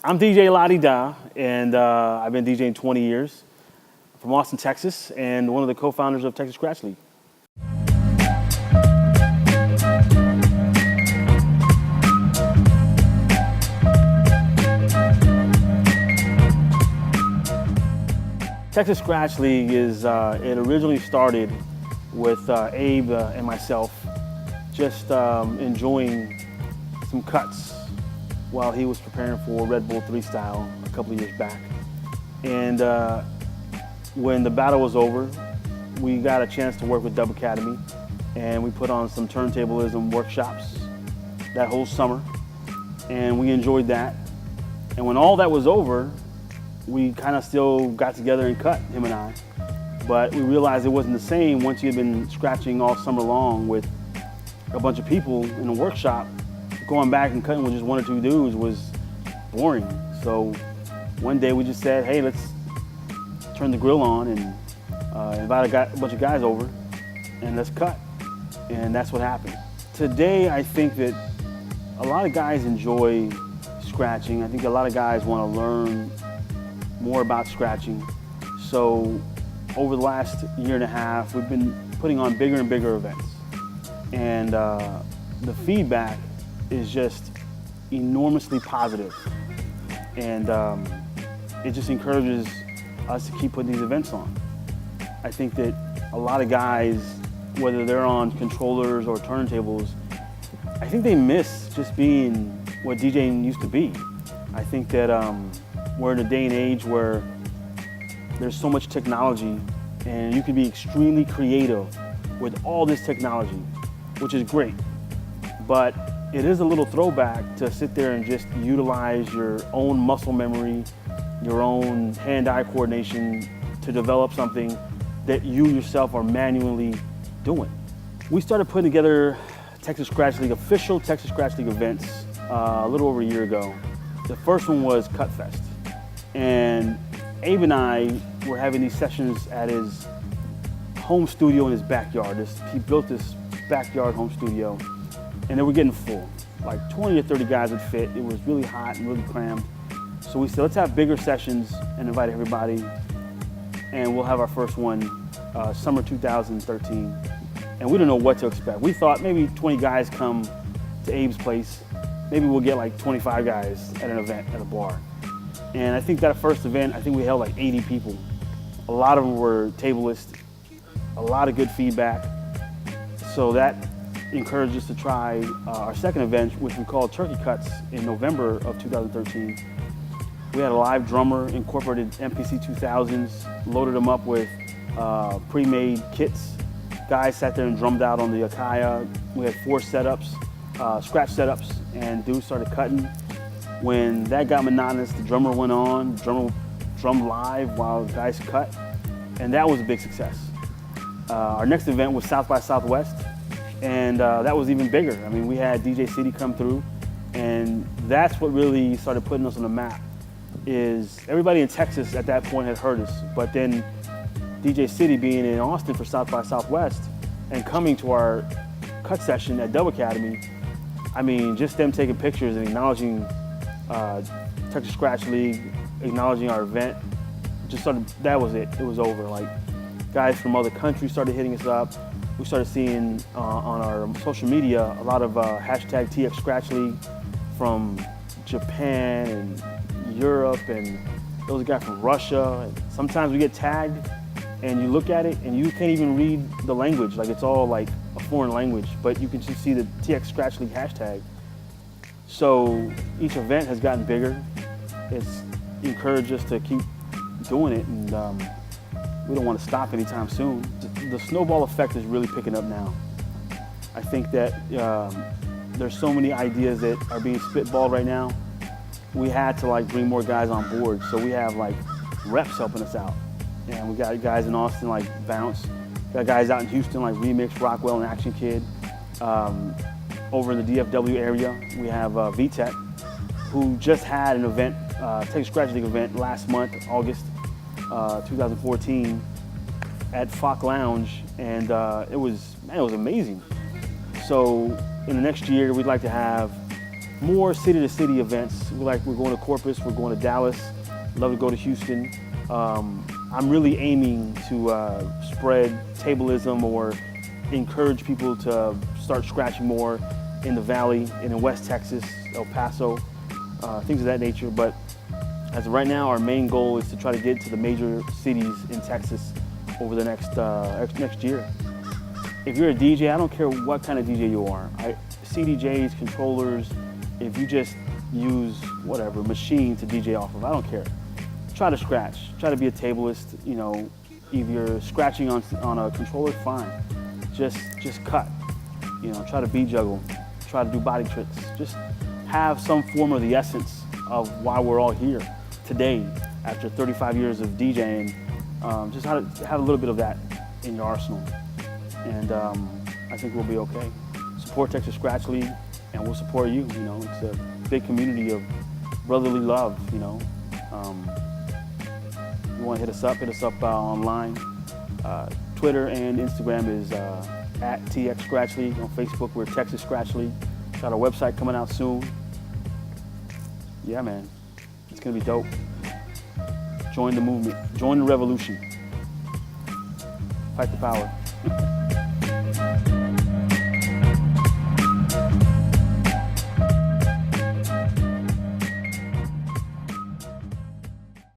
I'm DJ LA.D.DA, and I've been DJing 20 years. I'm from Austin, Texas, and one of the co-founders of Texas Scratch League. Texas Scratch League it originally started with Abe and myself just enjoying some cuts while he was preparing for Red Bull 3 Style a couple of years back. And when the battle was over, we got a chance to work with Dub Academy, and we put on some turntablism workshops that whole summer, and we enjoyed that. And when all that was over, we kind of still got together and cut, him and I. But we realized it wasn't the same once you had been scratching all summer long with a bunch of people in a workshop. Going back and cutting with just one or two dudes was boring. So one day we just said, hey, let's turn the grill on and invite a bunch of guys over and let's cut. And that's what happened. Today, I think that a lot of guys enjoy scratching. I think a lot of guys want to learn more about scratching. So over the last year and a half, we've been putting on bigger and bigger events. And the feedback is just enormously positive. And it just encourages us to keep putting these events on. I think that a lot of guys, whether they're on controllers or turntables, I think they miss just being what DJing used to be. I think that we're in a day and age where there's so much technology and you can be extremely creative with all this technology, which is great. But it is a little throwback to sit there and just utilize your own muscle memory, your own hand-eye coordination to develop something that you yourself are manually doing. We started putting together Texas Scratch League, official Texas Scratch League events a little over a year ago. The first one was Cut Fest. And Abe and I were having these sessions at his home studio in his backyard. He built this backyard home studio, and they were getting full. Like 20 or 30 guys would fit. It was really hot and really crammed. So we said, let's have bigger sessions and invite everybody, and we'll have our first one summer 2013. And we didn't know what to expect. We thought maybe 20 guys come to Abe's place. Maybe we'll get like 25 guys at an event at a bar. And I think that first event, I think we held like 80 people. A lot of them were tablists, a lot of good feedback. So that encouraged us to try our second event, which we called Turkey Cuts, in November of 2013. We had a live drummer, incorporated MPC 2000s, loaded them up with pre-made kits. Guys sat there and drummed out on the Akaya. We had 4 setups, scratch setups, and dudes started cutting. When that got monotonous, the drummer went on, drummer drummed live while the guys cut, and that was a big success. Our next event was South by Southwest, and that was even bigger. I mean, we had DJ City come through, and that's what really started putting us on the map. Is everybody in Texas at that point had heard us, but then DJ City being in Austin for South by Southwest and coming to our cut session at Dub Academy, I mean, just them taking pictures and acknowledging Texas Scratch League, acknowledging our event, just sort of, that was it. It was over. Like, guys from other countries started hitting us up. We started seeing on our social media a lot of hashtag TX Scratch League from Japan and Europe, and there was a guy from Russia. And sometimes we get tagged and you look at it and you can't even read the language. Like, it's all like a foreign language, but you can just see the TX Scratch League hashtag. So each event has gotten bigger. It's encouraged us to keep doing it, and we don't want to stop anytime soon. The snowball effect is really picking up now. I think that there's so many ideas that are being spitballed right now. We had to like bring more guys on board, so we have like reps helping us out. And we got guys in Austin like Bounce, got guys out in Houston like Remix, Rockwell, and Action Kid. Over in the DFW area, we have VTech, who just had an event, Texas Scratch League event last month, August 2014, at Fock Lounge, and it was amazing. So in the next year, we'd like to have more city-to-city events. We're going to Corpus, we're going to Dallas, love to go to Houston. I'm really aiming to spread tableism or encourage people to start scratching more in the Valley and in West Texas, El Paso, things of that nature. But as of right now, our main goal is to try to get to the major cities in Texas over the next year. If you're a DJ, I don't care what kind of DJ you are. CDJs, controllers, if you just use whatever machine to DJ off of, I don't care. Try to scratch, try to be a tableist, you know. If you're scratching on a controller, fine. Just cut, you know, try to beat juggle, try to do body tricks. Just have some form of the essence of why we're all here today after 35 years of DJing. Just have a little bit of that in your arsenal. And I think we'll be okay. Support Texas Scratch League, and we'll support you. You know, it's a big community of brotherly love. You know, you want to hit us up online. Twitter and Instagram is at TX Scratch League. On Facebook, we're Texas Scratch League. Got our website coming out soon. Yeah, man, it's gonna be dope. Join the movement. Join the revolution. Fight the power.